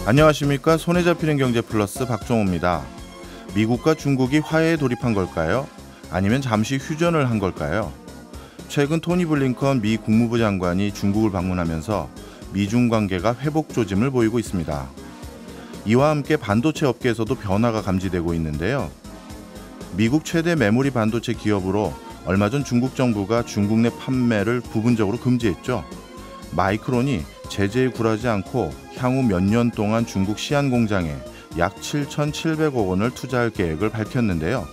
안녕하십니까. 손에 잡히는 경제 플러스 박종호입니다. 미국과 중국이 화해에 돌입한 걸까요? 아니면 잠시 휴전을 한 걸까요? 최근 토니 블링컨 미 국무부 장관이 중국을 방문하면서 미중 관계가 회복 조짐을 보이고 있습니다. 이와 함께 반도체 업계에서도 변화가 감지되고 있는데요. 미국 최대 메모리 반도체 기업으로 얼마 전 중국 정부가 중국 내 판매를 부분적으로 금지했죠. 마이크론이 제재에 굴하지 않고 향후 몇 년 동안 중국 시안 공장에 약 7,700억 원을 투자할 계획을 밝혔는데요.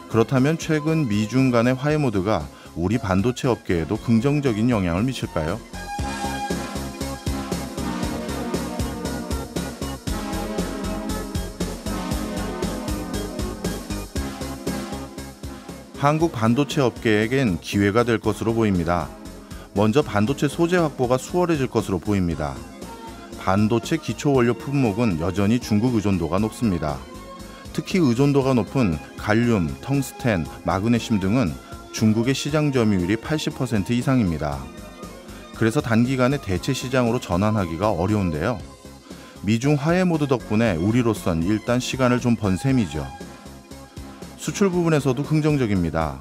그렇다면 최근 미중 간의 화해 모드가 우리 반도체 업계에도 긍정적인 영향을 미칠까요? 한국 반도체 업계에겐 기회가 될 것으로 보입니다. 먼저 반도체 소재 확보가 수월해질 것으로 보입니다. 반도체 기초 원료 품목은 여전히 중국 의존도가 높습니다. 특히 의존도가 높은 갈륨, 텅스텐, 마그네슘 등은 중국의 시장 점유율이 80% 이상입니다. 그래서 단기간에 대체 시장으로 전환하기가 어려운데요. 미중 화해 모드 덕분에 우리로선 일단 시간을 좀 번 셈이죠. 수출 부분에서도 긍정적입니다.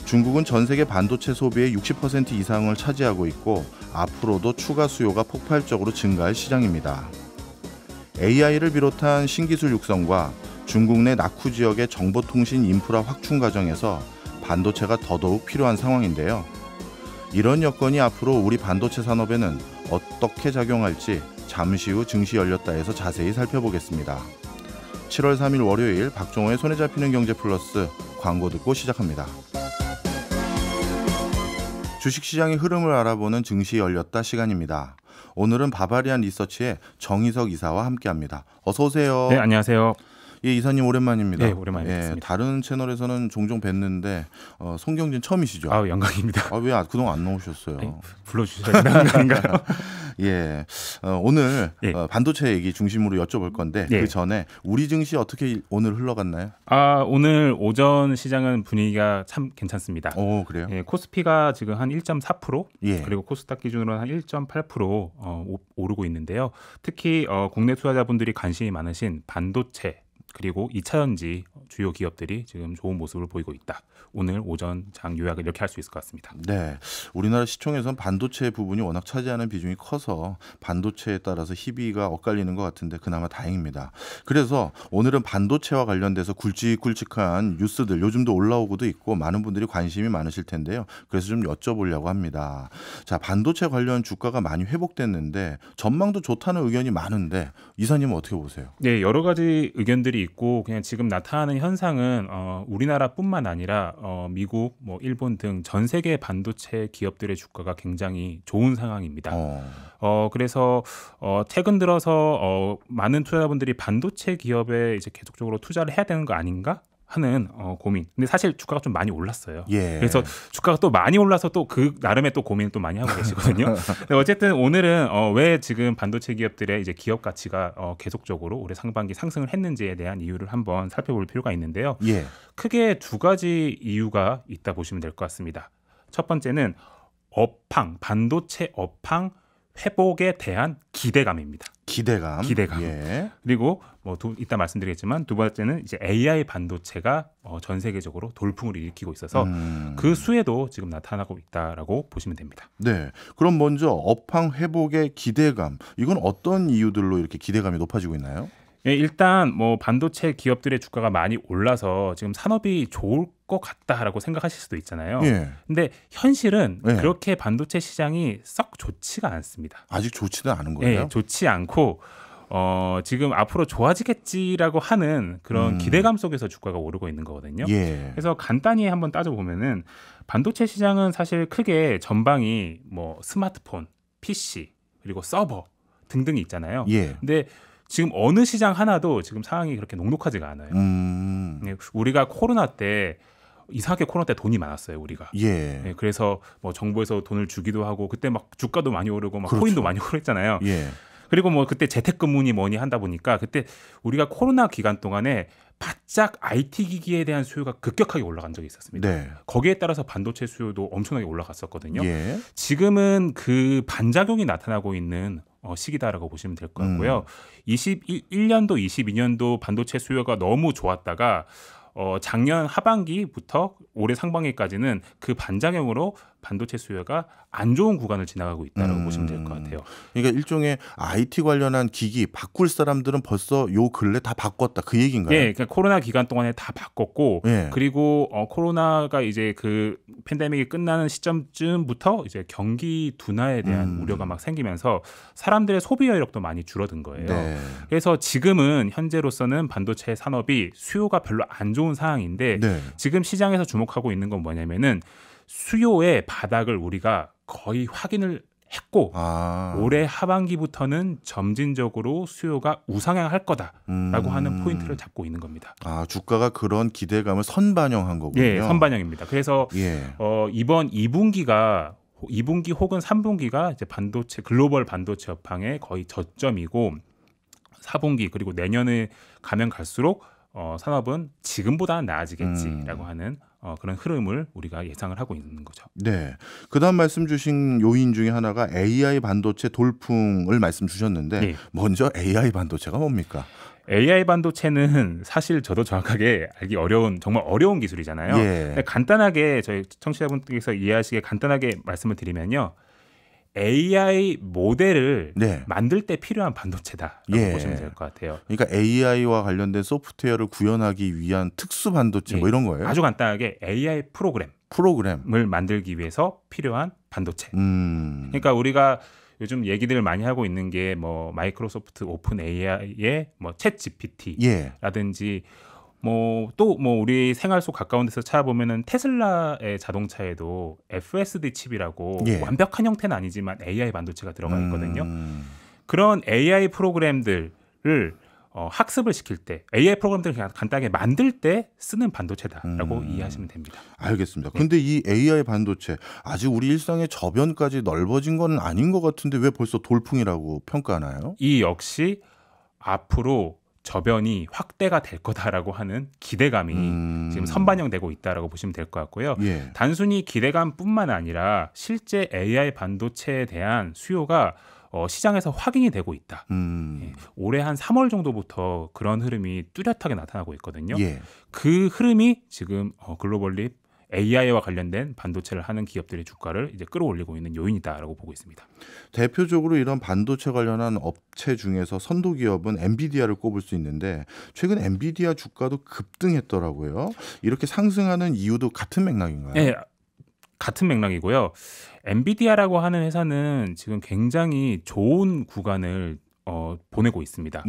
중국은 전 세계 반도체 소비의 60% 이상을 차지하고 있고 앞으로도 추가 수요가 폭발적으로 증가할 시장입니다. AI를 비롯한 신기술 육성과 중국 내 낙후 지역의 정보통신 인프라 확충 과정에서 반도체가 더더욱 필요한 상황인데요. 이런 여건이 앞으로 우리 반도체 산업에는 어떻게 작용할지 잠시 후 증시 열렸다에서 자세히 살펴보겠습니다. 7월 3일 월요일 박종호의 손에 잡히는 경제 플러스 광고 듣고 시작합니다. 주식시장의 흐름을 알아보는 증시 열렸다 시간입니다. 오늘은 바바리안 리서치의 정희석 이사와 함께합니다. 어서 오세요. 네, 안녕하세요. 예, 이사님 오랜만입니다. 네, 오랜만입니다. 예, 다른 채널에서는 종종 뵀는데 송경진 처음이시죠? 아, 영광입니다. 왜 그동안 안 나오셨어요? 아니, 불러주셔야 되는 거 아닌가요? 예, 오늘 예. 반도체 얘기 중심으로 여쭤볼 건데 예. 그 전에 우리 증시 어떻게 오늘 흘러갔나요? 오늘 오전 시장은 분위기가 참 괜찮습니다. 오, 그래요? 예, 코스피가 지금 한 1.4%, 예. 그리고 코스닥 기준으로 한 1.8% 오르고 있는데요. 특히 국내 투자자분들이 관심이 많으신 반도체 그리고 2차전지 주요 기업들이 지금 좋은 모습을 보이고 있다. 오늘 오전 장 요약을 이렇게 할 수 있을 것 같습니다. 네, 우리나라 시총에선 반도체 부분이 워낙 차지하는 비중이 커서 반도체에 따라서 희비가 엇갈리는 것 같은데 그나마 다행입니다. 그래서 오늘은 반도체와 관련돼서 굵직굵직한 뉴스들 요즘도 올라오고도 있고 많은 분들이 관심이 많으실 텐데요. 그래서 좀 여쭤보려고 합니다. 자, 반도체 관련 주가가 많이 회복됐는데 전망도 좋다는 의견이 많은데 이사님은 어떻게 보세요? 네, 여러 가지 의견들이 있고 그냥 지금 나타나는 현상은 우리나라뿐만 아니라 미국, 일본 등 전 세계 반도체 기업들의 주가가 굉장히 좋은 상황입니다. 그래서 최근 들어서 많은 투자자분들이 반도체 기업에 이제 계속적으로 투자를 해야 되는 거 아닌가? 하는 고민. 근데 사실 주가가 좀 많이 올랐어요. 예. 그래서 주가가 또 많이 올라서 또 그 나름의 또 고민을 또 많이 하고 계시거든요. 근데 어쨌든 오늘은 왜 지금 반도체 기업들의 이제 기업 가치가 계속적으로 올해 상반기 상승을 했는지에 대한 이유를 한번 살펴볼 필요가 있는데요. 예. 크게 두 가지 이유가 있다 보시면 될 것 같습니다. 첫 번째는 반도체 업황 회복에 대한 기대감입니다. 기대감. 예. 그리고 이따 말씀드리겠지만 두 번째는 이제 AI 반도체가 전 세계적으로 돌풍을 일으키고 있어서 그 수혜도 지금 나타나고 있다라고 보시면 됩니다. 네. 그럼 먼저 업황 회복의 기대감. 이건 어떤 이유들로 이렇게 기대감이 높아지고 있나요? 예, 일단 반도체 기업들의 주가가 많이 올라서 지금 산업이 좋을 것 같다라고 생각하실 수도 있잖아요. 예. 근데 현실은 예. 그렇게 반도체 시장이 썩 좋지가 않습니다. 아직 좋지는 않은 거예요? 예, 좋지 않고 지금 앞으로 좋아지겠지라고 하는 그런 기대감 속에서 주가가 오르고 있는 거거든요. 예. 그래서 간단히 한번 따져보면은 반도체 시장은 사실 크게 전방이 스마트폰, PC, 그리고 서버 등등이 있잖아요. 예. 근데 지금 어느 시장 하나도 지금 상황이 그렇게 녹록하지가 않아요. 우리가 코로나 때 이상하게 코로나 때 돈이 많았어요, 우리가. 예. 네, 그래서 정부에서 돈을 주기도 하고 그때 막 주가도 많이 오르고 막 그렇죠. 코인도 많이 오르잖아요. 예. 그리고 그때 재택근무니 뭐니 한다 보니까 그때 우리가 코로나 기간 동안에 바짝 IT 기기에 대한 수요가 급격하게 올라간 적이 있었습니다. 네. 거기에 따라서 반도체 수요도 엄청나게 올라갔었거든요. 예. 지금은 그 반작용이 나타나고 있는 시기다라고 보시면 될 것 같고요. 21년도, 22년도 반도체 수요가 너무 좋았다가 작년 하반기부터 올해 상반기까지는 그 반작용으로 반도체 수요가 안 좋은 구간을 지나가고 있다고 보시면 될 것 같아요. 그러니까 일종의 IT 관련한 기기 바꿀 사람들은 벌써 요 근래 다 바꿨다 그 얘기인가요? 네, 그러니까 코로나 기간 동안에 다 바꿨고, 예. 그리고 코로나가 이제 그 팬데믹이 끝나는 시점쯤부터 이제 경기 둔화에 대한 우려가 막 생기면서 사람들의 소비 여력도 많이 줄어든 거예요. 네. 그래서 지금은 현재로서는 반도체 산업이 수요가 별로 안 좋은 상황인데 네. 지금 시장에서 주목하고 있는 건 뭐냐면은 수요의 바닥을 우리가 거의 확인을 했고 올해 하반기부터는 점진적으로 수요가 우상향할 거다라고 하는 포인트를 잡고 있는 겁니다. 주가가 그런 기대감을 선반영한 거군요. 예, 선반영입니다. 그래서 이번 2분기 혹은 3분기가 이제 반도체 글로벌 반도체 업황의 거의 저점이고 4분기 그리고 내년에 가면 갈수록 산업은 지금보다는 나아지겠지라고 하는 그런 흐름을 우리가 예상을 하고 있는 거죠. 네. 그다음 말씀 주신 요인 중에 하나가 AI 반도체 돌풍을 말씀 주셨는데 네. 먼저 AI 반도체가 뭡니까? AI 반도체는 사실 저도 정확하게 알기 어려운 정말 어려운 기술이잖아요. 예. 간단하게 저희 청취자분들께서 이해하시기에 간단하게 말씀을 드리면요. AI 모델을 만들 때 필요한 반도체다라고 보시면 될 것 같아요. 그러니까 AI와 관련된 소프트웨어를 구현하기 위한 특수 반도체 뭐 이런 거예요? 아주 간단하게 AI 프로그램을 만들기 위해서 필요한 반도체. 그러니까 우리가 요즘 얘기들을 많이 하고 있는 게 뭐 마이크로소프트 오픈 AI의 뭐 챗 GPT라든지 또 우리 생활 속 가까운 데서 찾아보면은 테슬라의 자동차에도 FSD 칩이라고 완벽한 형태는 아니지만 AI 반도체가 들어가 있거든요. 그런 AI 프로그램들을 학습을 시킬 때 AI 프로그램들을 그냥 간단하게 만들 때 쓰는 반도체다라고 이해하시면 됩니다. 알겠습니다. 근데 이 AI 반도체 아직 우리 일상의 저변까지 넓어진 건 아닌 것 같은데 왜 벌써 돌풍이라고 평가하나요? 이 역시 앞으로 저변이 확대가 될 거다라고 하는 기대감이 지금 선반영되고 있다라고 보시면 될 것 같고요. 단순히 기대감뿐만 아니라 실제 AI 반도체에 대한 수요가 시장에서 확인이 되고 있다. 올해 한 3월 정도부터 그런 흐름이 뚜렷하게 나타나고 있거든요. 그 흐름이 지금 글로벌리 AI와 관련된 반도체를 하는 기업들의 주가를 이제 끌어올리고 있는 요인이다라고 보고 있습니다. 대표적으로 이런 반도체 관련한 업체 중에서 선도 기업은 엔비디아를 꼽을 수 있는데 최근 엔비디아 주가도 급등했더라고요. 이렇게 상승하는 이유도 같은 맥락인가요? 네, 같은 맥락이고요. 엔비디아라고 하는 회사는 지금 굉장히 좋은 구간을 보내고 있습니다.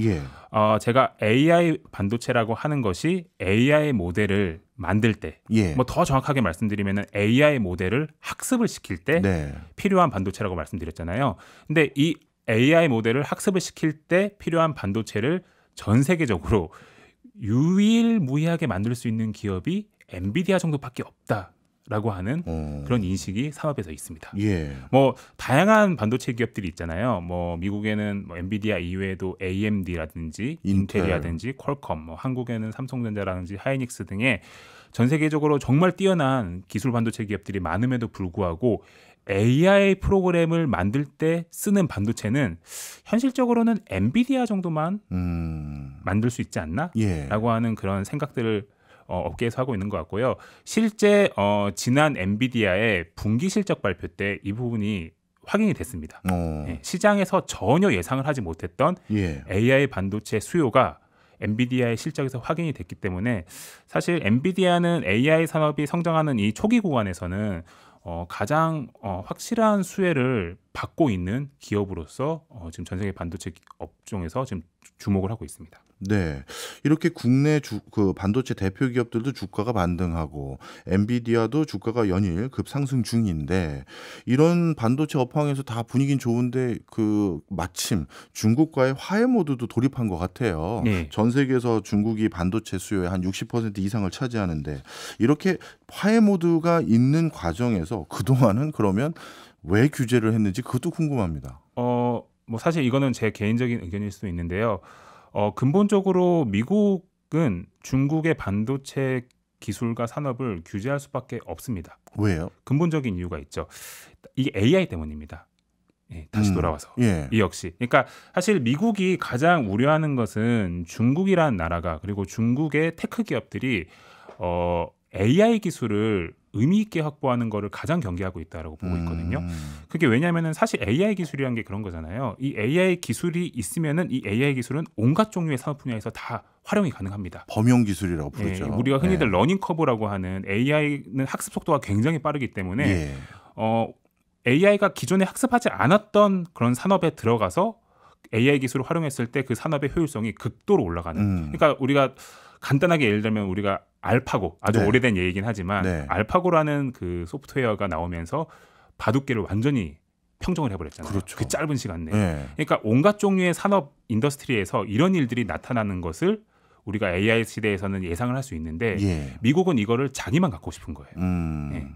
제가 AI 반도체라고 하는 것이 AI 모델을 만들 때, 더 정확하게 말씀드리면 AI 모델을 학습을 시킬 때 필요한 반도체라고 말씀드렸잖아요. 근데 이 AI 모델을 학습을 시킬 때 필요한 반도체를 전 세계적으로 유일무이하게 만들 수 있는 기업이 엔비디아 정도밖에 없다. 라고 하는 그런 인식이 산업에서 있습니다. 뭐 다양한 반도체 기업들이 있잖아요. 뭐 미국에는 엔비디아 이외에도 AMD라든지 인텔이라든지 퀄컴, 한국에는 삼성전자라든지 하이닉스 등의 전 세계적으로 정말 뛰어난 기술 반도체 기업들이 많음에도 불구하고 AI 프로그램을 만들 때 쓰는 반도체는 현실적으로는 엔비디아 정도만 만들 수 있지 않나? 라고 하는 그런 생각들을 업계에서 하고 있는 것 같고요. 실제 지난 엔비디아의 분기 실적 발표 때 이 부분이 확인이 됐습니다. 시장에서 전혀 예상을 하지 못했던 AI 반도체 수요가 엔비디아의 실적에서 확인이 됐기 때문에 사실 엔비디아는 AI 산업이 성장하는 이 초기 구간에서는 가장 확실한 수혜를 받고 있는 기업으로서 지금 전 세계 반도체 업종에서 지금 주목을 하고 있습니다. 네, 이렇게 국내 그 반도체 대표 기업들도 주가가 반등하고 엔비디아도 주가가 연일 급상승 중인데 이런 반도체 업황에서 다 분위기는 좋은데 그 마침 중국과의 화해 모드도 돌입한 것 같아요. 전 세계에서 중국이 반도체 수요의 한 60% 이상을 차지하는데 이렇게 화해 모드가 있는 과정에서 그동안은 그러면 왜 규제를 했는지 그것도 궁금합니다. 뭐 사실 이거는 제 개인적인 의견일 수도 있는데요. 근본적으로 미국은 중국의 반도체 기술과 산업을 규제할 수밖에 없습니다. 왜요? 근본적인 이유가 있죠. 이게 AI 때문입니다. 예, 다시 돌아와서 이 역시 그러니까 사실 미국이 가장 우려하는 것은 중국이라는 나라가 그리고 중국의 테크 기업들이 AI 기술을 의미 있게 확보하는 거를 가장 경계하고 있다라고 보고 있거든요. 그게 왜냐하면은 사실 AI 기술이란 게 그런 거잖아요. 이 AI 기술이 있으면은 이 AI 기술은 온갖 종류의 산업 분야에서 다 활용이 가능합니다. 범용 기술이라고 부르죠. 예, 우리가 흔히들 러닝 커브라고 하는 AI는 학습 속도가 굉장히 빠르기 때문에 AI가 기존에 학습하지 않았던 그런 산업에 들어가서 AI 기술을 활용했을 때 그 산업의 효율성이 극도로 올라가는. 그러니까 우리가 간단하게 예를 들면 우리가 알파고 아주 오래된 얘기긴 하지만 알파고라는 그 소프트웨어가 나오면서 바둑계를 완전히 평정을 해버렸잖아요. 그렇죠. 그 짧은 시간 내에. 그러니까 온갖 종류의 산업 인더스트리에서 이런 일들이 나타나는 것을 우리가 AI 시대에서는 예상을 할 수 있는데 미국은 이거를 자기만 갖고 싶은 거예요.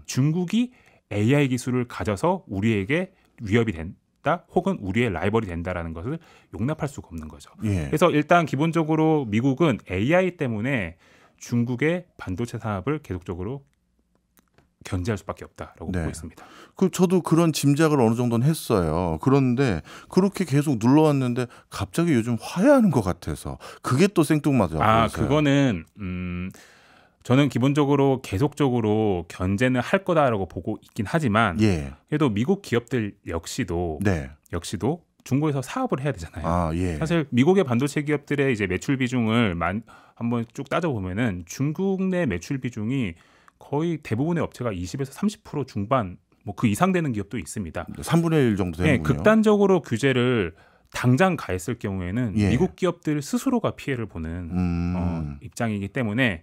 중국이 AI 기술을 가져서 우리에게 위협이 된다 혹은 우리의 라이벌이 된다라는 것을 용납할 수가 없는 거죠. 그래서 일단 기본적으로 미국은 AI 때문에 중국의 반도체 산업을 계속적으로 견제할 수밖에 없다라고 보고 있습니다. 저도 그런 짐작을 어느 정도는 했어요. 그런데 그렇게 계속 눌러왔는데 갑자기 요즘 화해하는 것 같아서 그게 또 생뚱맞아요. 그거는 저는 기본적으로 계속적으로 견제는 할 거다라고 보고 있긴 하지만 그래도 미국 기업들 역시도 중국에서 사업을 해야 되잖아요. 사실 미국의 반도체 기업들의 이제 매출 비중을 한번 쭉 따져보면은 중국 내 매출 비중이 거의 대부분의 업체가 20에서 30% 중반 뭐 그 이상 되는 기업도 있습니다. 3분의 1 정도 되는군요. 극단적으로 규제를 당장 가했을 경우에는 미국 기업들 스스로가 피해를 보는 입장이기 때문에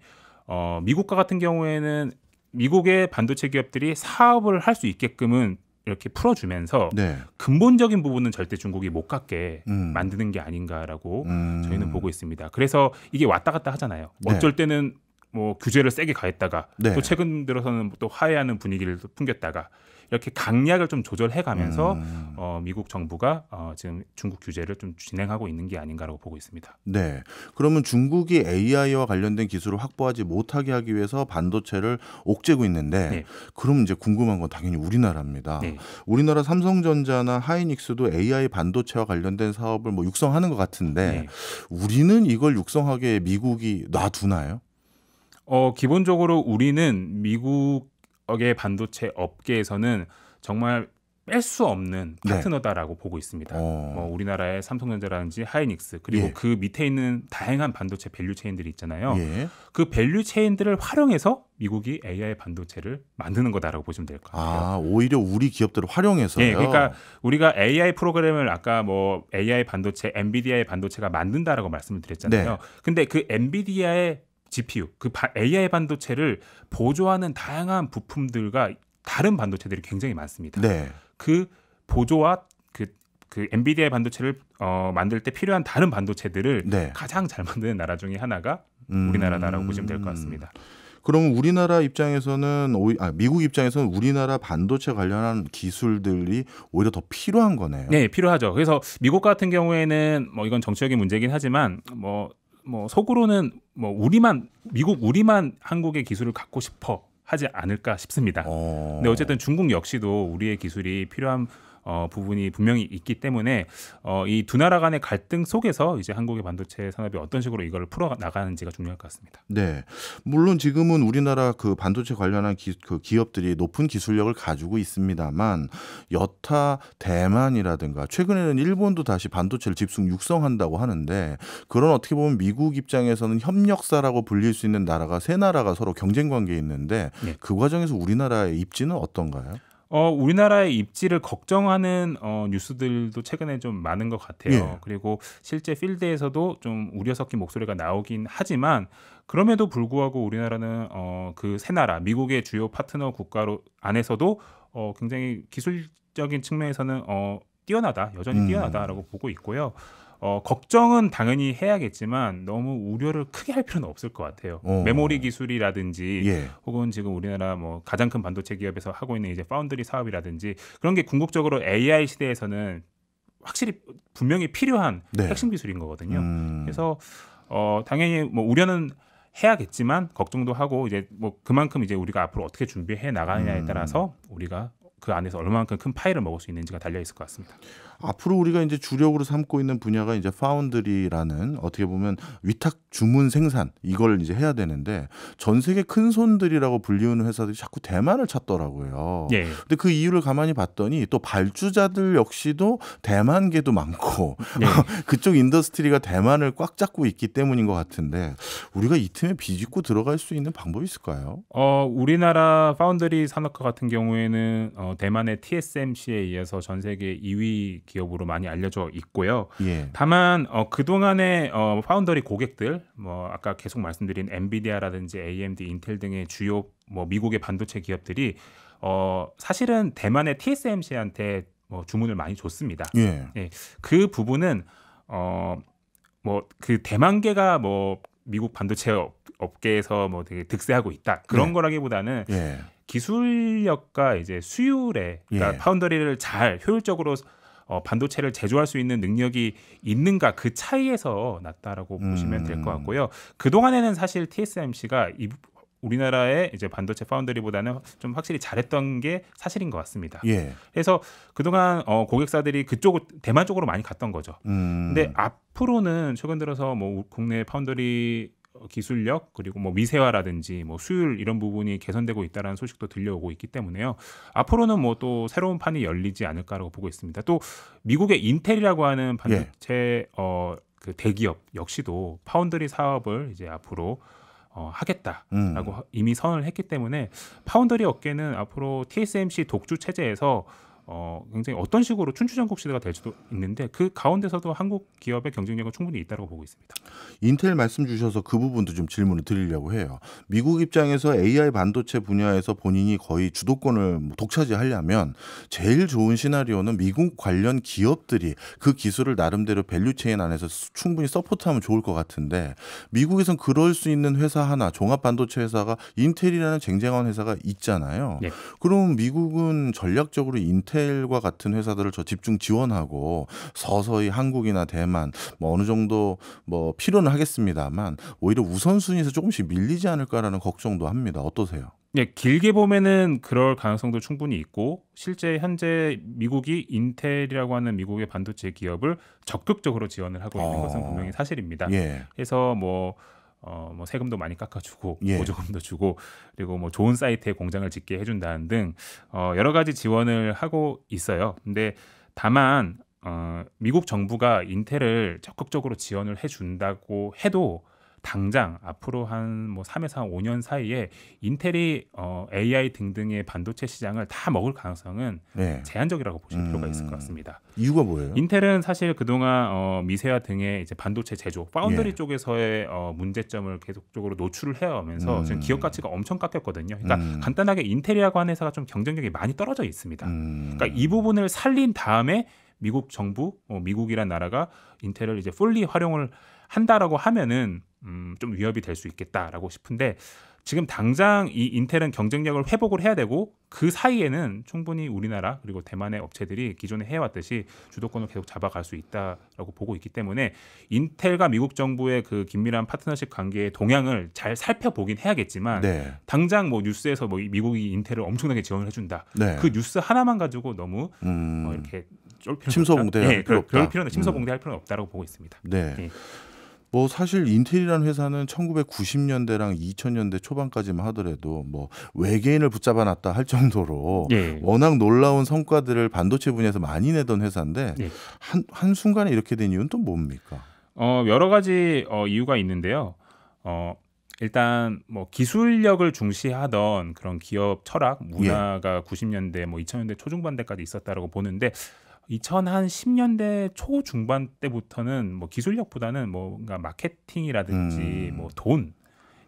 미국과 같은 경우에는 미국의 반도체 기업들이 사업을 할 수 있게끔은 이렇게 풀어주면서 근본적인 부분은 절대 중국이 못 갖게 만드는 게 아닌가라고 저희는 보고 있습니다. 그래서 이게 왔다 갔다 하잖아요. 어쩔 때는 뭐 규제를 세게 가했다가 또 최근 들어서는 또 화해하는 분위기를 풍겼다가 이렇게 강약을 좀 조절해가면서 미국 정부가 지금 중국 규제를 좀 진행하고 있는 게 아닌가라고 보고 있습니다. 네, 그러면 중국이 AI와 관련된 기술을 확보하지 못하게 하기 위해서 반도체를 옥죄고 있는데 그럼 이제 궁금한 건 당연히 우리나라입니다. 우리나라 삼성전자나 하이닉스도 AI 반도체와 관련된 사업을 뭐 육성하는 것 같은데 우리는 이걸 육성하게 미국이 놔두나요? 기본적으로 우리는 미국의 반도체 업계에서는 정말 뺄 수 없는 파트너다라고 보고 있습니다. 우리나라의 삼성전자라든지 하이닉스 그리고 그 밑에 있는 다양한 반도체 밸류 체인들이 있잖아요. 그 밸류 체인들을 활용해서 미국이 AI 반도체를 만드는 거다라고 보시면 될 것 같아요. 오히려 우리 기업들을 활용해서요. 그러니까 우리가 AI 프로그램을 아까 뭐 AI 반도체, 엔비디아의 반도체가 만든다라고 말씀을 드렸잖아요. 근데 그 엔비디아의 GPU, 그 AI 반도체를 보조하는 다양한 부품들과 다른 반도체들이 굉장히 많습니다. 그 보조와 그 엔비디아의 반도체를 만들 때 필요한 다른 반도체들을 가장 잘 만드는 나라 중에 하나가 우리나라다라고 보시면 될 것 같습니다. 그럼 우리나라 입장에서는 미국 입장에서는 우리나라 반도체 관련한 기술들이 오히려 더 필요한 거네요. 네, 필요하죠. 그래서 미국 같은 경우에는 뭐 이건 정치적인 문제긴 하지만 뭐 속으로는 뭐 미국 우리만 한국의 기술을 갖고 싶어 하지 않을까 싶습니다. 근데 어쨌든 중국 역시도 우리의 기술이 필요한 부분이 분명히 있기 때문에 이 두 나라 간의 갈등 속에서 이제 한국의 반도체 산업이 어떤 식으로 이걸 풀어 나가는지가 중요할 것 같습니다. 네, 물론 지금은 우리나라 그 반도체 관련한 그 기업들이 높은 기술력을 가지고 있습니다만 여타 대만이라든가 최근에는 일본도 다시 반도체를 집중 육성한다고 하는데 그런 어떻게 보면 미국 입장에서는 협력사라고 불릴 수 있는 나라가 세 나라가 서로 경쟁 관계에 있는데 그 과정에서 우리나라의 입지는 어떤가요? 우리나라의 입지를 걱정하는 뉴스들도 최근에 좀 많은 것 같아요. 그리고 실제 필드에서도 좀 우려 섞인 목소리가 나오긴 하지만 그럼에도 불구하고 우리나라는 그 세 나라, 미국의 주요 파트너 국가로 안에서도 굉장히 기술적인 측면에서는 여전히 뛰어나다라고 보고 있고요. 걱정은 당연히 해야겠지만 너무 우려를 크게 할 필요는 없을 것 같아요. 메모리 기술이라든지 혹은 지금 우리나라 뭐 가장 큰 반도체 기업에서 하고 있는 이제 파운드리 사업이라든지 그런 게 궁극적으로 AI 시대에서는 확실히 분명히 필요한 핵심 기술인 거거든요. 그래서 당연히 뭐 우려는 해야겠지만 걱정도 하고 이제 뭐 그만큼 이제 우리가 앞으로 어떻게 준비해 나가느냐에 따라서 우리가 그 안에서 얼마만큼 큰 파일을 먹을 수 있는지가 달려 있을 것 같습니다. 앞으로 우리가 이제 주력으로 삼고 있는 분야가 이제 파운드리라는 어떻게 보면 위탁 주문 생산 이걸 이제 해야 되는데 전 세계 큰 손들이라고 불리우는 회사들이 자꾸 대만을 찾더라고요. 예. 근데 그 이유를 가만히 봤더니 또 발주자들 역시도 대만계도 많고 예. 그쪽 인더스트리가 대만을 꽉 잡고 있기 때문인 것 같은데 우리가 이 틈에 비집고 들어갈 수 있는 방법이 있을까요? 우리나라 파운드리 산업화 같은 경우에는 대만의 TSMC에 이어서 전 세계 2위 기업으로 많이 알려져 있고요. 예. 다만 그동안의 파운더리 고객들 뭐 아까 계속 말씀드린 엔비디아라든지 AMD, 인텔 등의 주요 뭐 미국의 반도체 기업들이 사실은 대만의 TSMC한테 주문을 많이 줬습니다. 예. 예, 그 부분은 뭐 그 대만계가 뭐 미국 반도체 업계에서 뭐 되게 득세하고 있다 그런 네. 거라기보다는 예. 기술력과 이제 수율에 그러니까 예. 파운더리를 잘 효율적으로 반도체를 제조할 수 있는 능력이 있는가 그 차이에서 났다라고 보시면 될 것 같고요. 그 동안에는 사실 TSMC가 우리나라의 이제 반도체 파운더리보다는 좀 확실히 잘했던 게 사실인 것 같습니다. 예. 그래서 그동안 고객사들이 그쪽 대만 쪽으로 많이 갔던 거죠. 근데 앞으로는 최근 들어서 뭐 국내 파운더리 기술력 그리고 뭐 미세화라든지 뭐 수율 이런 부분이 개선되고 있다라는 소식도 들려오고 있기 때문에요. 앞으로는 뭐 또 새로운 판이 열리지 않을까라고 보고 있습니다. 또 미국의 인텔이라고 하는 반도체 그 대기업 역시도 파운드리 사업을 이제 앞으로 하겠다라고 이미 선언을 했기 때문에 파운드리 업계는 앞으로 TSMC 독주 체제에서 굉장히 어떤 식으로 춘추전국 시대가 될 수도 있는데 그 가운데서도 한국 기업의 경쟁력은 충분히 있다고 보고 있습니다. 인텔 말씀 주셔서 그 부분도 좀 질문을 드리려고 해요. 미국 입장에서 AI 반도체 분야에서 본인이 거의 주도권을 독차지하려면 제일 좋은 시나리오는 미국 관련 기업들이 그 기술을 나름대로 밸류체인 안에서 충분히 서포트하면 좋을 것 같은데 미국에선 그럴 수 있는 회사 하나 종합 반도체 회사가 인텔이라는 쟁쟁한 회사가 있잖아요. 네. 그럼 미국은 전략적으로 인텔과 같은 회사들을 저 집중 지원하고 서서히 한국이나 대만 뭐 어느 정도 뭐 필요는 하겠습니다만 오히려 우선순위에서 조금씩 밀리지 않을까라는 걱정도 합니다. 어떠세요? 네, 길게 보면은 그럴 가능성도 충분히 있고 실제 현재 미국이 인텔이라고 하는 미국의 반도체 기업을 적극적으로 지원을 하고 있는 것은 분명히 사실입니다. 예. 그래서 뭐 세금도 많이 깎아주고 예. 보조금도 주고 그리고 뭐 좋은 사이트에 공장을 짓게 해준다는 등 여러 가지 지원을 하고 있어요. 근데 다만 미국 정부가 인텔을 적극적으로 지원을 해준다고 해도 당장 앞으로 한 뭐 3에서 5년 사이에 인텔이 AI 등등의 반도체 시장을 다 먹을 가능성은 네. 제한적이라고 보실 필요가 있을 것 같습니다. 이유가 뭐예요? 인텔은 사실 그동안 미세화 등의 이제 반도체 제조, 파운드리 예. 쪽에서의 문제점을 계속적으로 노출을 해오면서 지금 기업 가치가 엄청 깎였거든요. 그러니까 간단하게 인텔이라고 하는 회사가 좀 경쟁력이 많이 떨어져 있습니다. 그러니까 이 부분을 살린 다음에 미국 정부, 미국이란 나라가 인텔을 이제 풀리 활용을 한다라고 하면은 좀 위협이 될 수 있겠다라고 싶은데 지금 당장 이 인텔은 경쟁력을 회복을 해야 되고 그 사이에는 충분히 우리나라 그리고 대만의 업체들이 기존에 해왔듯이 주도권을 계속 잡아갈 수 있다라고 보고 있기 때문에 인텔과 미국 정부의 그 긴밀한 파트너십 관계의 동향을 잘 살펴보긴 해야겠지만 네. 당장 뭐 뉴스에서 뭐 미국이 인텔을 엄청나게 지원을 해준다. 네. 그 뉴스 하나만 가지고 너무 이렇게 침소봉대할 필요 없다. 그럴 필요는 침소봉대할 필요는 없다라고 보고 있습니다. 네. 예. 뭐 사실 인텔이라는 회사는 1990년대랑 2000년대 초반까지만 하더라도 뭐 외계인을 붙잡아놨다 할 정도로 예. 워낙 놀라운 성과들을 반도체 분야에서 많이 내던 회사인데 예. 한 순간에 이렇게 된 이유는 또 뭡니까? 여러 가지 이유가 있는데요. 일단 뭐 기술력을 중시하던 그런 기업 철학 문화가 90년대 뭐 2000년대 초중반대까지 있었다라고 보는데 2010년대 초중반 때부터는 뭐 기술력보다는 뭔가 마케팅이라든지 뭐 돈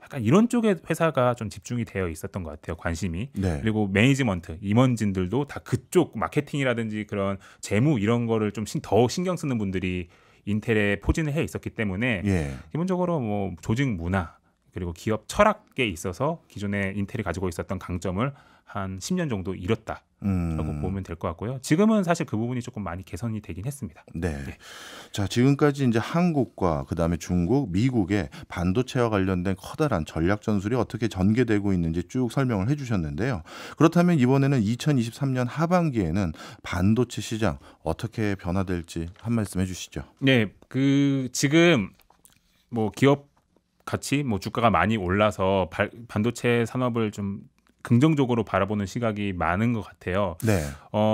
약간 이런 쪽에 회사가 좀 집중이 되어 있었던 것 같아요. 관심이. 네. 그리고 매니지먼트 임원진들도 다 그쪽 마케팅이라든지 그런 재무 이런 거를 좀 더 신경 쓰는 분들이 인텔에 포진을 해 있었기 때문에 예. 기본적으로 뭐 조직 문화 그리고 기업 철학에 있어서 기존에 인텔이 가지고 있었던 강점을 한 10년 정도 잃었다. 보면 될 것 같고요. 지금은 사실 그 부분이 조금 많이 개선이 되긴 했습니다. 네. 자, 지금까지 이제 한국과 그다음에 중국, 미국의 반도체와 관련된 커다란 전략 전술이 어떻게 전개되고 있는지 쭉 설명을 해주셨는데요. 그렇다면 이번에는 2023년 하반기에는 반도체 시장 어떻게 변화될지 한 말씀 해주시죠. 네, 지금 뭐 기업 같이 뭐 주가가 많이 올라서 반도체 산업을 좀 긍정적으로 바라보는 시각이 많은 것 같아요. 네.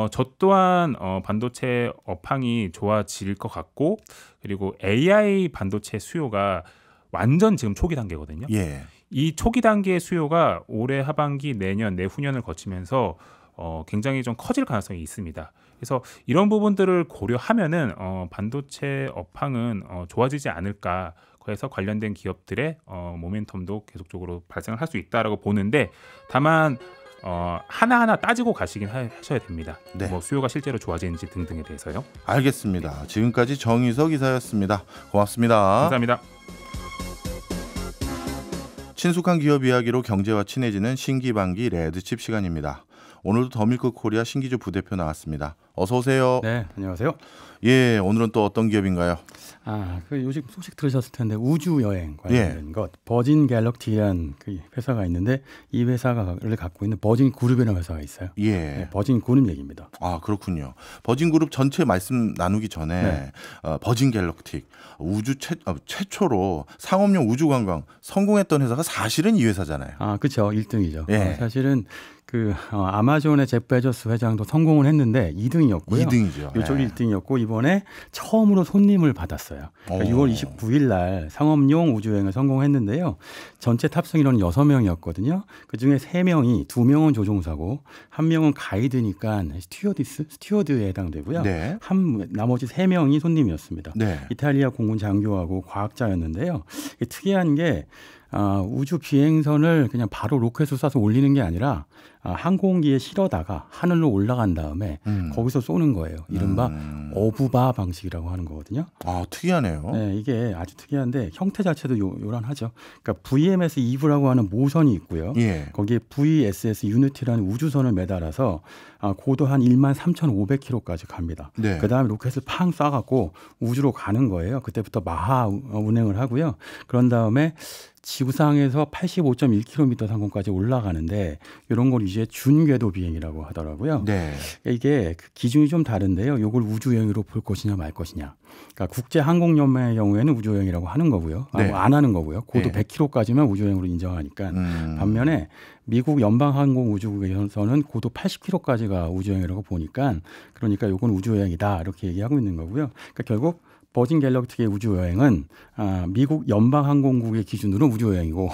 저 또한 반도체 업황이 좋아질 것 같고, 그리고 AI 반도체 수요가 완전 지금 초기 단계거든요. 예. 이 초기 단계의 수요가 올해 하반기, 내년, 내후년을 거치면서 굉장히 좀 커질 가능성이 있습니다. 그래서 이런 부분들을 고려하면은 반도체 업황은 좋아지지 않을까. 그래서 관련된 기업들의 모멘텀도 계속적으로 발생을 할 수 있다라고 보는데, 다만 하나하나 따지고 가시긴 하셔야 됩니다. 네. 뭐 수요가 실제로 좋아지는지 등등에 대해서요. 알겠습니다. 지금까지 정의석 이사였습니다. 고맙습니다. 감사합니다. 친숙한 기업 이야기로 경제와 친해지는 신기반기 레드칩 시간입니다. 오늘도 더밀크 코리아 신기주 부대표 나왔습니다. 어서 오세요. 네, 안녕하세요. 예, 오늘은 또 어떤 기업인가요? 요즘 소식 들으셨을 텐데 우주 여행 관련된 것, 버진 갤럭티라는 그 회사가 있는데 이 회사를 갖고 있는 버진 그룹이라는 회사가 있어요. 예. 네, 버진 그룹 얘기입니다. 아, 그렇군요. 버진 그룹 전체 말씀 나누기 전에 버진 갤럭틱 우주 최초로 상업용 우주 관광 성공했던 회사가 사실은 이 회사잖아요. 아, 그렇죠. 1등이죠. 예. 사실은 아마존의 제프 베조스 회장도 성공을 했는데 2등이었고요. 2등이죠. 이쪽이 1등이었고 이번에 처음으로 손님을 받았어요. 그러니까 6월 29일 날 상업용 우주여행을 성공했는데요. 전체 탑승 인원은 6명이었거든요. 그중에 3명이, 2명은 조종사고 1명은 가이드니까 스튜어드에 해당되고요. 네. 나머지 3명이 손님이었습니다. 네. 이탈리아 공군 장교하고 과학자였는데요. 특이한 게 우주 비행선을 그냥 바로 로켓을 쏴서 올리는 게 아니라 항공기에 실어다가 하늘로 올라간 다음에 거기서 쏘는 거예요. 이른바 어부바 방식이라고 하는 거거든요. 아, 특이하네요. 네, 이게 아주 특이한데 형태 자체도 요란하죠. 그러니까 VMS 이브라고 하는 모선이 있고요. 예. 거기에 VSS 유니티라는 우주선을 매달아서 고도 한 13,500km까지 갑니다. 네. 그다음에 로켓을 팡 쏴갖고 우주로 가는 거예요. 그때부터 마하 운행을 하고요. 그런 다음에 지구상에서 85.1km 상공까지 올라가는데 이런 걸 이제 준궤도 비행이라고 하더라고요. 네. 이게 기준이 좀 다른데요. 이걸 우주여행으로 볼 것이냐 말 것이냐. 그러니까 국제항공연맹의 경우에는 우주여행이라고 하는 거고요. 네. 안 하는 거고요. 고도 네. 100km까지만 우주여행으로 인정하니까. 반면에 미국 연방항공우주국에서는 고도 80km까지가 우주여행이라고 보니까 그러니까 이건 우주여행이다 이렇게 얘기하고 있는 거고요. 그러니까 결국 버진 갤럭틱의 우주여행은 미국 연방항공국의 기준으로는 우주여행이고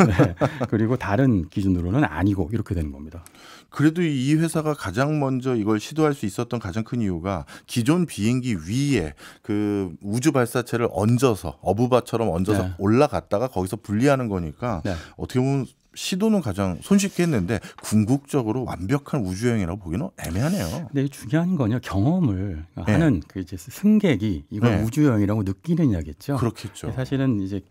네, 그리고 다른 기준으로는 아니고 이렇게 되는 겁니다. 그래도 이 회사가 가장 먼저 이걸 시도할 수 있었던 가장 큰 이유가 기존 비행기 위에 그 우주 발사체를 얹어서 어부바처럼 얹어서 네. 올라갔다가 거기서 분리하는 거니까 네. 어떻게 보면 시도는 가장 손쉽게 했는데 궁극적으로 완벽한 우주여행이라고 보기는 애매하네요. 근데 중요한 건요, 경험을 하는 그 이제 승객이 이걸 우주여행이라고 느끼느냐겠죠. 그렇겠죠. 사실은 이제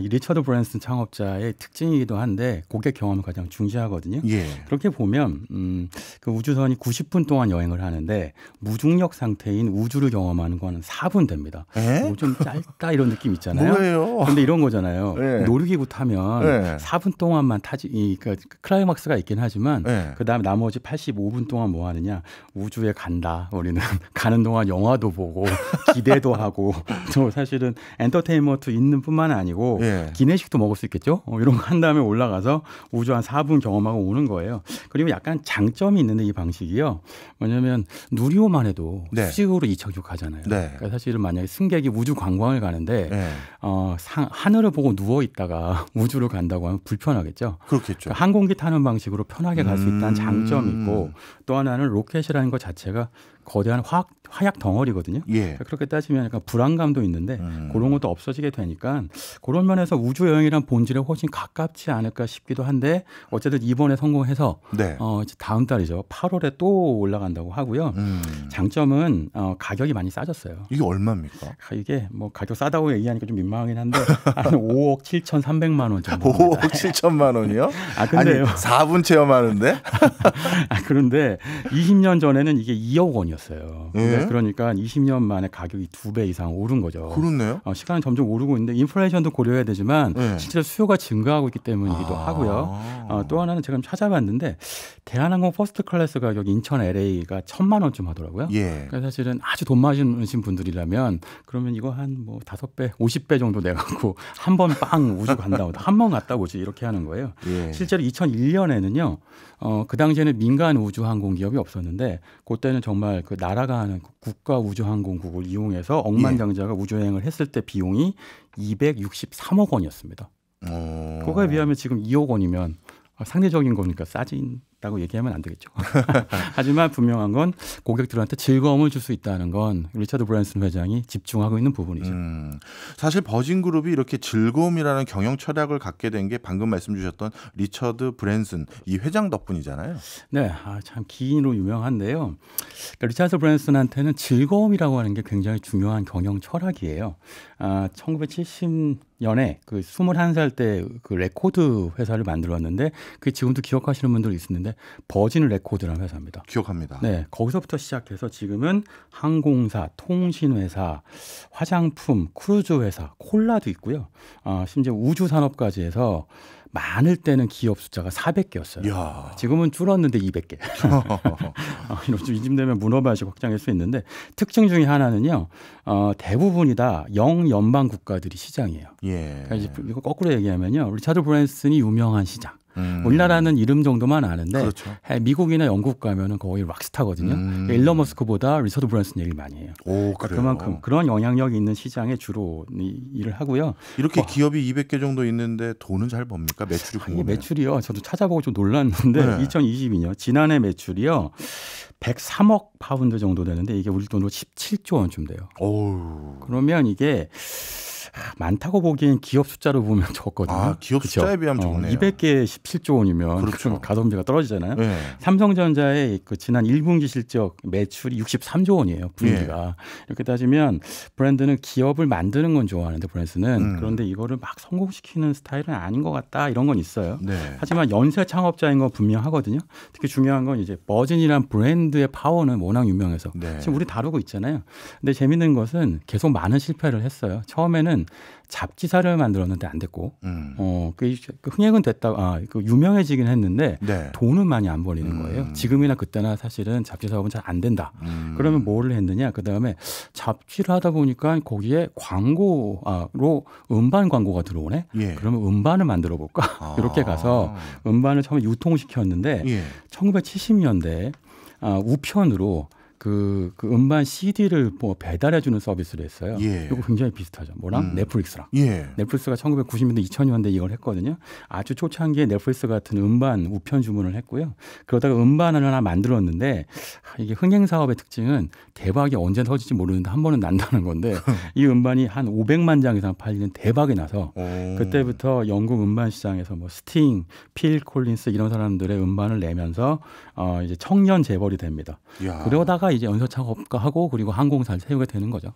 이 리처드 브랜슨 창업자의 특징이기도 한데 고객 경험을 가장 중시하거든요. 예. 그렇게 보면 그 우주선이 90분 동안 여행을 하는데 무중력 상태인 우주를 경험하는 거는 4분 됩니다. 좀 짧다 이런 느낌 있잖아요. 뭐예요? 그런데 이런 거잖아요. 네. 놀이기구 타면 네. 4분 동안만 타지, 그러니까 클라이막스가 있긴 하지만 네. 그다음에 나머지 85분 동안 뭐 하느냐, 우주에 간다. 우리는 가는 동안 영화도 보고 기대도 하고 또 사실은 엔터테인먼트 있는 뿐만 아니고 기내식도 먹을 수 있겠죠. 이런 거 한 다음에 올라가서 우주 한 4분 경험하고 오는 거예요. 그리고 약간 장점이 있는데 이 방식이요. 뭐냐면 누리호만 해도 수직으로 이착륙하잖아요. 그러니까 사실은 만약에 승객이 우주 관광을 가는데 하늘을 보고 누워 있다가 우주를 간다고 하면 불편하겠죠. 그렇겠죠. 그러니까 항공기 타는 방식으로 편하게 갈 수 있다는 장점이 있고, 또 하나는 로켓이라는 것 자체가 거대한 화약 덩어리거든요. 예. 그렇게 따지면 약간 불안감도 있는데 그런 것도 없어지게 되니까 그런 면에서 우주 여행이란 본질에 훨씬 가깝지 않을까 싶기도 한데 어쨌든 이번에 성공해서 네. 이제 다음 달이죠. 8월에 또 올라간다고 하고요. 장점은 가격이 많이 싸졌어요. 이게 얼마입니까? 이게 뭐 가격 싸다고 얘기하니까 좀 민망하긴 한데 한 5억 7,300만 원 정도. 5억 7천만 원이요? 근데요. 아니 4분 체험하는데? 그런데 20년 전에는 이게 2억 원이었어요. 그러니까 20년 만에 가격이 2배 이상 오른 거죠. 그렇네요. 시간은 점점 오르고 있는데 인플레이션도 고려해야 되지만 실제로 수요가 증가하고 있기 때문이기도 하고요. 또 하나는 제가 좀 찾아봤는데 대한항공 퍼스트 클래스 가격이 인천 LA가 1,000만 원쯤 하더라고요. 그러니까 사실은 아주 돈 많으신 분들이라면 그러면 이거 한 뭐 5배, 50배 정도 내갖고 한 번 빵 우주 간다, 한 번 갔다 오지 이렇게 하는 거예요. 실제로 2001년에는요. 그 당시에는 민간 우주항공 기업이 없었는데 그때는 정말 그 나라가 하는 국가 우주항공국을 이용해서 억만장자가 우주여행을 했을 때 비용이 263억 원이었습니다. 그거에 비하면 지금 2억 원이면 상대적인 거니까 싸진다고 얘기하면 안 되겠죠. 하지만 분명한 건 고객들한테 즐거움을 줄 수 있다는 건 리처드 브랜슨 회장이 집중하고 있는 부분이죠. 사실 버진그룹이 이렇게 즐거움이라는 경영 철학을 갖게 된 게 방금 말씀 주셨던 리처드 브랜슨 이 회장 덕분이잖아요. 네, 참 기인으로 유명한데요. 그러니까 리처드 브랜슨한테는 즐거움이라고 하는 게 굉장히 중요한 경영 철학이에요. 1970년에 그 21살 때 그 레코드 회사를 만들었는데 그 지금도 기억하시는 분들 있는데 버진 레코드라는 회사입니다. 기억합니다. 네, 거기서부터 시작해서 지금은 항공사, 통신회사, 화장품, 크루즈 회사, 콜라도 있고요. 심지어 우주 산업까지 해서 많을 때는 기업 숫자가 400개였어요. 이야. 지금은 줄었는데 200개. 이쯤 되면 문어발식 확장할 수 있는데 특징 중에 하나는요. 대부분이 다 영연방 국가들이 시장이에요. 그러니까 이거 거꾸로 얘기하면요. 리처드 브랜슨이 유명한 시장. 우리나라는 이름 정도만 아는데 그렇죠. 미국이나 영국 가면은 거의 락스타거든요. 일론 머스크보다 리처드 브랜슨 얘기를 많이 해요. 그만큼 그런 영향력이 있는 시장에 주로 일을 하고요. 이렇게 기업이 200개 정도 있는데 돈은 잘 법니까? 매출이 궁금해요. 매출이요. 저도 찾아보고 좀 놀랐는데 2022년 지난해 매출이요. 103억 파운드 정도 되는데 이게 우리 돈으로 17조 원쯤 돼요. 그러면 이게 많다고 보기엔 기업 숫자로 보면 적거든요. 기업 그쵸? 숫자에 비하면 적네요. 200개 17조 원이면 그렇죠. 가성비가 떨어지잖아요. 삼성전자의 그 지난 1분기 실적 매출이 63조 원이에요. 분기가. 이렇게 따지면 브랜드는 기업을 만드는 건 좋아하는데 브랜드는 그런데 이거를 막 성공시키는 스타일은 아닌 것 같다. 이런 건 있어요. 하지만 연쇄 창업자인 건 분명하거든요. 특히 중요한 건 이제 버진이란 브랜드의 파워는 워낙 유명해서 지금 우리 다루고 있잖아요. 근데 재밌는 것은 계속 많은 실패를 했어요. 처음에는 잡지사를 만들었는데 안 됐고, 그 흥행은 됐다, 그 유명해지긴 했는데 돈은 많이 안 벌리는 거예요. 지금이나 그때나 사실은 잡지 사업은 잘 안 된다. 그러면 뭐를 했느냐? 그 다음에 잡지를 하다 보니까 거기에 광고로 음반 광고가 들어오네. 그러면 음반을 만들어 볼까? 이렇게 가서 음반을 처음에 유통시켰는데 1970년대 우편으로 그 음반 CD를 뭐 배달해주는 서비스를 했어요. 이거 굉장히 비슷하죠. 뭐랑 넷플릭스랑. 넷플릭스가 1990년대, 2000년대 이걸 했거든요. 아주 초창기에 넷플릭스 같은 음반 우편 주문을 했고요. 그러다가 음반을 하나 만들었는데 이게 흥행 사업의 특징은 대박이 언제 터질지 모르는데 한 번은 난다는 건데 이 음반이 한 500만 장 이상 팔리는 대박이 나서 그때부터 영국 음반 시장에서 뭐 스팅, 필 콜린스 이런 사람들의 음반을 내면서 이제 청년 재벌이 됩니다. 그러다가 이제 연쇄창업가하고 그리고 항공사를 세우게 되는 거죠.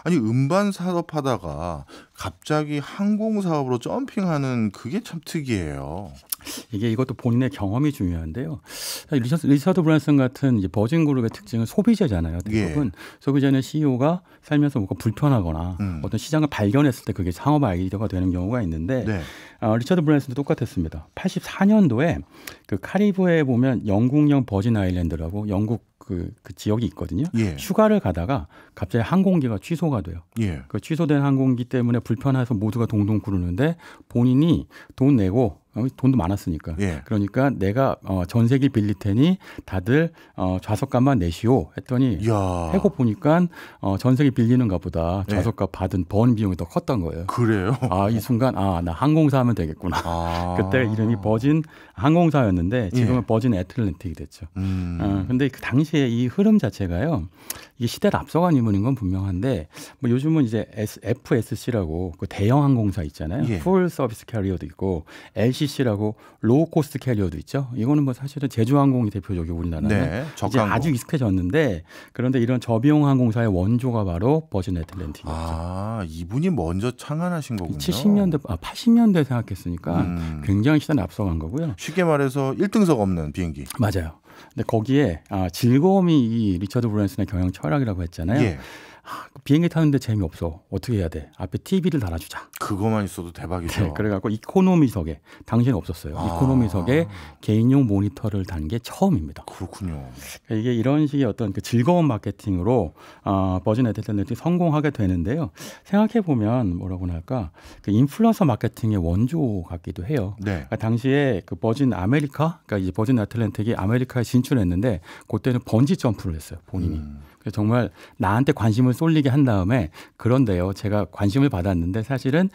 아니 음반 사업 하다가 갑자기 항공 사업으로 점핑하는 그게 참 특이해요. 이것도 본인의 경험이 중요한데요. 리처드 브랜슨 같은 이제 버진그룹의 특징은 소비자잖아요. 대부분 소비자는 CEO가 살면서 뭔가 불편하거나 어떤 시장을 발견했을 때 그게 창업 아이디어가 되는 경우가 있는데 리처드 브랜슨도 똑같았습니다. 84년도에 그 카리브해에 보면 영국령 버진 아일랜드라고 영국 그 지역이 있거든요. 휴가를 가다가 갑자기 항공기가 취소가 돼요. 그 취소된 항공기 때문에 불편해서 모두가 동동 구르는데 본인이 돈 내고 돈도 많았으니까. 예. 그러니까 내가 전세기 빌릴 테니 다들 좌석값만 내시오 했더니 해고 보니까 전세기 빌리는가 보다 좌석값 받은 번 비용이 더 컸던 거예요. 그래요? 이 순간 나 항공사 하면 되겠구나. 그때 이름이 버진 항공사였는데 지금은 버진 애틀랜틱이 됐죠. 근데 그 당시에 이 흐름 자체가요. 이게 시대를 앞서간 인물인 건 분명한데 뭐 요즘은 이제 FSC라고 그 대형 항공사 있잖아요. 풀 서비스 캐리어도 있고 LCC라고 로우 코스트 캐리어도 있죠. 이거는 뭐 사실은 제주항공이 대표적이고 우리나라는 이제 아주 익숙해졌는데 그런데 이런 저비용 항공사의 원조가 바로 버진 애틀랜틱이었죠. 이분이 먼저 창안하신 거군요. 70년대, 80년대 생각했으니까 굉장히 시대를 앞서간 거고요. 쉽게 말해서 1등석 없는 비행기. 맞아요. 근데 거기에 즐거움이 이 리처드 브랜슨의 경영 철학이라고 했잖아요. 비행기 타는데 재미없어. 어떻게 해야 돼? 앞에 TV를 달아주자. 그거만 있어도 대박이죠. 네, 그래갖고 이코노미석에 당시에는 없었어요. 이코노미석에 개인용 모니터를 단 게 처음입니다. 그렇군요. 이게 이런 식의 어떤 그 즐거운 마케팅으로 버진 애틀랜틱이 성공하게 되는데요. 생각해 보면 뭐라고 할까? 그 인플루언서 마케팅의 원조 같기도 해요. 그러니까 당시에 그 버진 아메리카, 그러니까 이제 버진 애틀랜틱이 아메리카에 진출했는데 그때는 번지 점프를 했어요. 본인이. 정말 나한테 관심을 쏠리게 한 다음에 그런데요. 제가 관심을 받았는데 사실은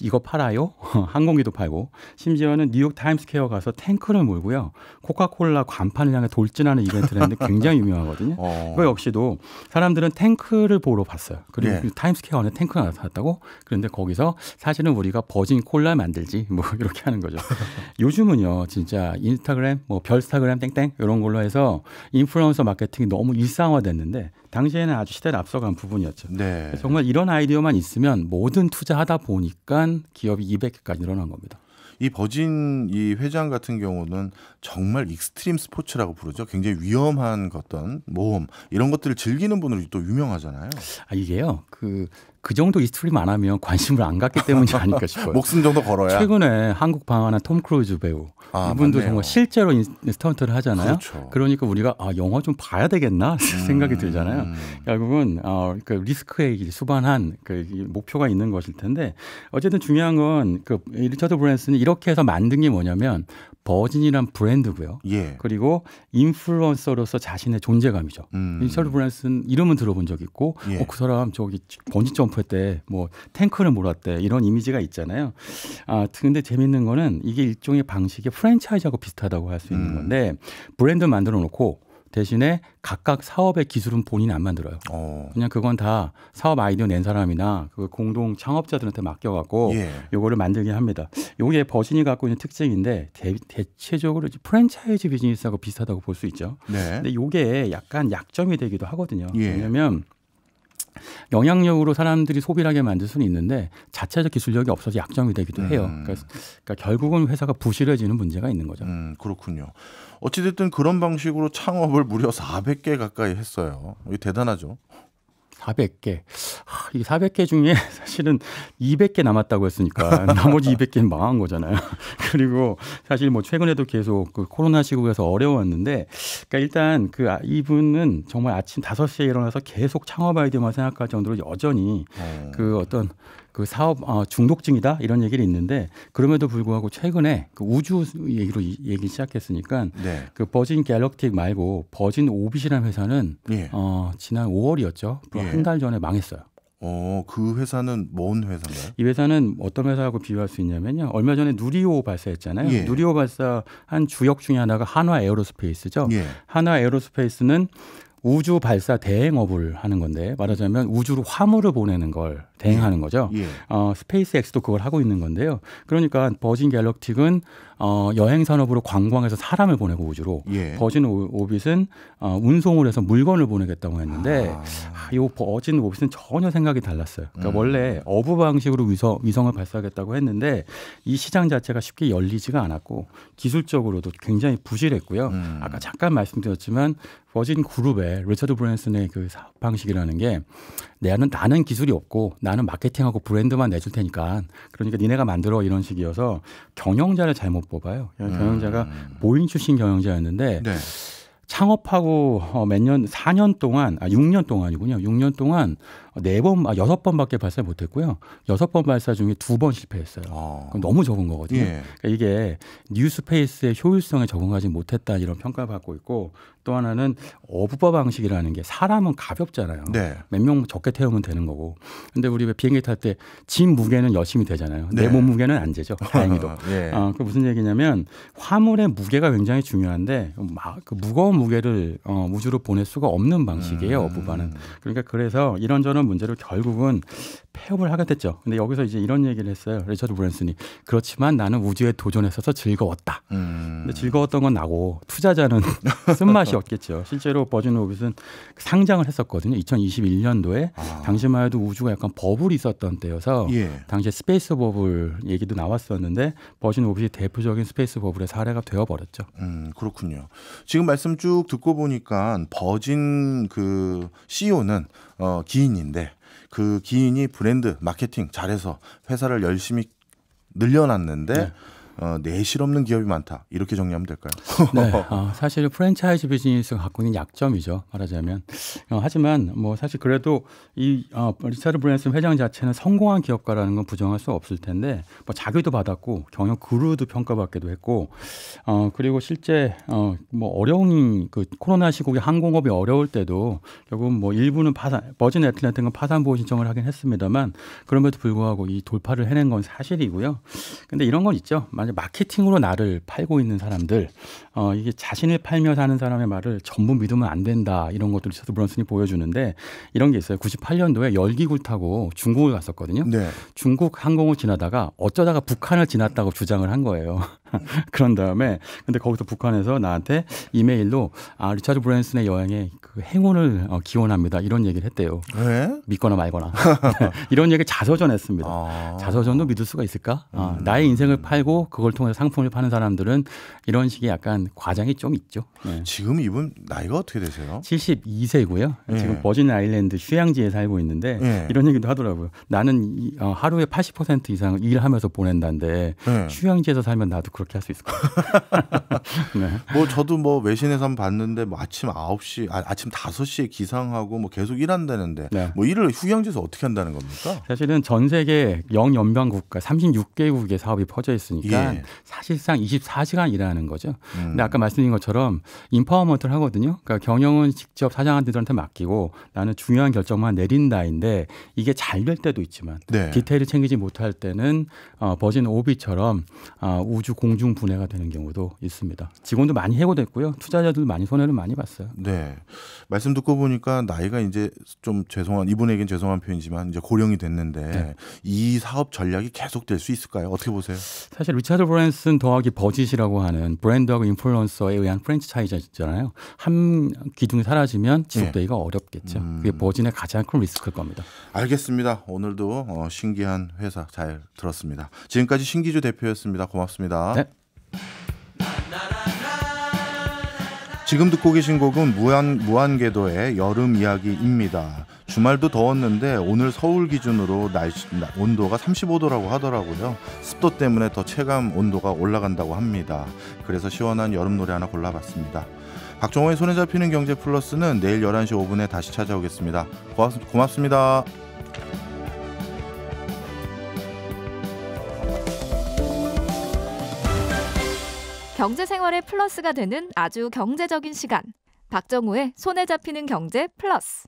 이거 팔아요? 항공기도 팔고 심지어는 뉴욕 타임스퀘어 가서 탱크를 몰고요. 코카콜라 간판을 향해 돌진하는 이벤트를 했는데 굉장히 유명하거든요. 이거 역시도 사람들은 탱크를 보러 봤어요. 그리고 타임스퀘어 안에 탱크가 나타났다고? 그런데 거기서 사실은 우리가 버진 콜라 만들지 뭐 이렇게 하는 거죠. 요즘은요. 진짜 인스타그램, 뭐 별스타그램 땡땡 이런 걸로 해서 인플루언서 마케팅이 너무 일상화됐는데 당시에는 아주 시대를 앞서간 부분이었죠. 정말 이런 아이디어만 있으면 모든 투자하다 보니까 기업이 200개까지 늘어난 겁니다. 이 버진 이 회장 같은 경우는 정말 익스트림 스포츠라고 부르죠. 굉장히 위험한 어떤 모험 이런 것들을 즐기는 분으로 또 유명하잖아요. 이게요. 그 정도 익스트림 안 하면 관심을 안 갖기 때문이 아닐까 싶어요. 목숨 정도 걸어야. 최근에 한국 방한한 톰 크루즈 배우. 이분도 정말 실제로 스턴트를 하잖아요. 그러니까 우리가 영화 좀 봐야 되겠나 생각이 들잖아요. 결국은 그 리스크에 수반한 그 목표가 있는 것일 텐데 어쨌든 중요한 건 그 리처드 브랜슨이 이렇게 해서 만든 게 뭐냐면 버진이란 브랜드고요. 그리고 인플루언서로서 자신의 존재감이죠. 리처드 브랜슨 이름은 들어본 적 있고 그 사람 저기 번지 점프했대, 뭐 탱크를 몰았대 이런 이미지가 있잖아요. 근데 재밌는 거는 이게 일종의 방식의 프랜차이즈하고 비슷하다고 할 수 있는 건데 브랜드 만들어 놓고 대신에 각각 사업의 기술은 본인이 안 만들어요. 그냥 그건 다 사업 아이디어 낸 사람이나 그 공동 창업자들한테 맡겨갖고 요거를 만들게 합니다. 요게 버진이 갖고 있는 특징인데 대체적으로 프랜차이즈 비즈니스하고 비슷하다고 볼 수 있죠. 근데 요게 약간 약점이 되기도 하거든요. 왜냐하면 영향력으로 사람들이 소비를 하게 만들 수는 있는데 자체적 기술력이 없어서 약점이 되기도 해요. 그러니까 결국은 회사가 부실해지는 문제가 있는 거죠. 그렇군요. 어찌됐든 그런 방식으로 창업을 무려 400개 가까이 했어요. 이게 대단하죠. 400개. 이 400개 중에 사실은 200개 남았다고 했으니까 나머지 200개는 망한 거잖아요. 그리고 사실 뭐 최근에도 계속 그 코로나 시국에서 어려웠는데 그러니까 일단 이분은 정말 아침 5시에 일어나서 계속 창업 아이디어만 생각할 정도로 여전히 그 어떤 그 사업 중독증이다 이런 얘기를 있는데 그럼에도 불구하고 최근에 그 우주 얘기로 얘기 시작했으니까 그 버진 갤럭틱 말고 버진 오빗이라는 회사는 지난 5월이었죠. 한 달 전에 망했어요. 그 회사는 뭔 회사인가요? 이 회사는 어떤 회사하고 비교할 수 있냐면요. 얼마 전에 누리호 발사했잖아요. 누리호 발사 한 주역 중에 하나가 한화 에어로스페이스죠. 한화 에어로스페이스는 우주 발사 대행업을 하는 건데 말하자면 우주로 화물을 보내는 걸 대행하는 거죠. 스페이스X도 그걸 하고 있는 건데요. 그러니까 버진 갤럭틱은 여행 산업으로 관광해서 사람을 보내고 우주로 버진 오빗은 운송을 해서 물건을 보내겠다고 했는데 이 버진 오빗은 전혀 생각이 달랐어요. 그러니까 원래 어부 방식으로 위성을 발사하겠다고 했는데 이 시장 자체가 쉽게 열리지가 않았고 기술적으로도 굉장히 부실했고요. 아까 잠깐 말씀드렸지만 버진 그룹의 리처드 브랜슨의 그 사업 방식이라는 게 나는 기술이 없고 나는 마케팅하고 브랜드만 내줄 테니까 그러니까 니네가 만들어 이런 식이어서 경영자를 잘못 뽑아요. 경영자가 보잉 출신 경영자였는데 창업하고 몇 년, 4년 동안, 6년 동안이군요. 6년 동안 6번밖에 발사 못했고요. 6번 발사 중에 2번 실패했어요. 그럼 너무 적은 거거든요. 예. 그러니까 이게 뉴스페이스의 효율성에 적응하지 못했다 이런 평가를 받고 있고 또 하나는 어부바 방식이라는 게 사람은 가볍잖아요. 네. 몇 명 적게 태우면 되는 거고. 근데 우리 비행기 탈 때 짐 무게는 열심히 되잖아요. 네. 내 몸 무게는 안 되죠. 다행히도. 예. 그 무슨 얘기냐면 화물의 무게가 굉장히 중요한데 그 무거운 무게를 우주로 보낼 수가 없는 방식이에요. 어부바는. 그러니까 그래서 이런저런 문제로 결국은 폐업을 하게 됐죠. 근데 여기서 이제 이런 얘기를 했어요. 리처드 브랜슨이. 그렇지만 나는 우주에 도전했어서 즐거웠다. 근데 즐거웠던 건 나고 투자자는 쓴맛이 없겠죠. 실제로 버진 오빗은 상장을 했었거든요. 2021년도에 당시만 해도 우주가 약간 버블이 있었던 때여서 당시에 스페이스 버블 얘기도 나왔었는데 버진 오빗이 대표적인 스페이스 버블의 사례가 되어버렸죠. 그렇군요. 지금 말씀 쭉 듣고 보니까 버진 그 CEO는 기인인데 그 기인이 브랜드 마케팅 잘해서 회사를 열심히 늘려놨는데 내실 없는 기업이 많다. 이렇게 정리하면 될까요? 네, 사실 프랜차이즈 비즈니스가 갖고 있는 약점이죠. 말하자면. 하지만 뭐 사실 그래도 이 리차드 브랜슨 회장 자체는 성공한 기업가라는 건 부정할 수 없을 텐데 뭐 자기도 받았고 경영 그루도 평가받기도 했고 그리고 실제 뭐 어려운 그 코로나 시국에 항공업이 어려울 때도 결국 뭐 일부는 버진 애틀랜티는 파산 보호 신청을 하긴 했습니다만 그럼에도 불구하고 이 돌파를 해낸 건 사실이고요. 근데 이런 건 있죠. 마케팅으로 나를 팔고 있는 사람들 이게 자신을 팔며 사는 사람의 말을 전부 믿으면 안 된다 이런 것들을 리처드 브랜슨이 보여주는데 이런 게 있어요. 98년도에 열기구를 타고 중국을 갔었거든요. 네. 중국 항공을 지나다가 어쩌다가 북한을 지났다고 주장을 한 거예요. 그런 다음에 근데 거기서 북한에서 나한테 이메일로 리처드 브랜슨의 여행에 그 행운을 기원합니다 이런 얘기를 했대요. 왜? 믿거나 말거나 이런 얘기를 자서전했습니다. 자서전도 믿을 수가 있을까? 나의 인생을 팔고 그걸 통해서 상품을 파는 사람들은 이런 식의 약간 과장이 좀 있죠. 네. 지금 이분 나이가 어떻게 되세요? 72세고요. 지금 버진 아일랜드 휴양지에 살고 있는데 이런 얘기도 하더라고요. 나는 하루에 80% 이상을 일하면서 보낸다는데 휴양지에서 살면 나도 그렇게 할 수 있을 거예요. 네. 뭐 저도 뭐 외신에서 한번 봤는데 뭐 아침 9시, 아침 5시에 기상하고 뭐 계속 일한다는데 뭐 일을 휴양지에서 어떻게 한다는 겁니까? 사실은 전 세계 영연방 국가 36개국의 사업이 퍼져 있으니까 사실상 24시간 일하는 거죠. 근데 아까 말씀드린 것처럼 인파워먼트를 하거든요. 그러니까 경영은 직접 사장한테들한테 맡기고 나는 중요한 결정만 내린다인데 이게 잘 될 때도 있지만 디테일을 챙기지 못할 때는 버진 오빗처럼 우주 공중 분해가 되는 경우도 있습니다. 직원도 많이 해고됐고요. 투자자들도 많이 손해를 많이 봤어요. 네. 말씀 듣고 보니까 나이가 이제 좀 이분에겐 죄송한 표현이지만 이제 고령이 됐는데 이 사업 전략이 계속될 수 있을까요? 어떻게 보세요? 사실 리차드 브랜슨 더하기 버짓이라고 하는 브랜드하고 인플루언서에 의한 프랜차이즈잖아요. 한 기둥이 사라지면 지속되기가 어렵겠죠. 그게 버진의 가장 큰 리스크일 겁니다. 알겠습니다. 오늘도 신기한 회사 잘 들었습니다. 지금까지 신기주 대표였습니다. 고맙습니다. 네. 지금 듣고 계신 곡은 무한궤도의 여름 이야기입니다. 주말도 더웠는데 오늘 서울 기준으로 온도가 35도라고 하더라고요. 습도 때문에 더 체감 온도가 올라간다고 합니다. 그래서 시원한 여름 노래 하나 골라봤습니다. 박정호의 손에 잡히는 경제 플러스는 내일 11시 5분에 다시 찾아오겠습니다. 고맙습니다. 경제생활의 플러스가 되는 아주 경제적인 시간. 박정호의 손에 잡히는 경제 플러스.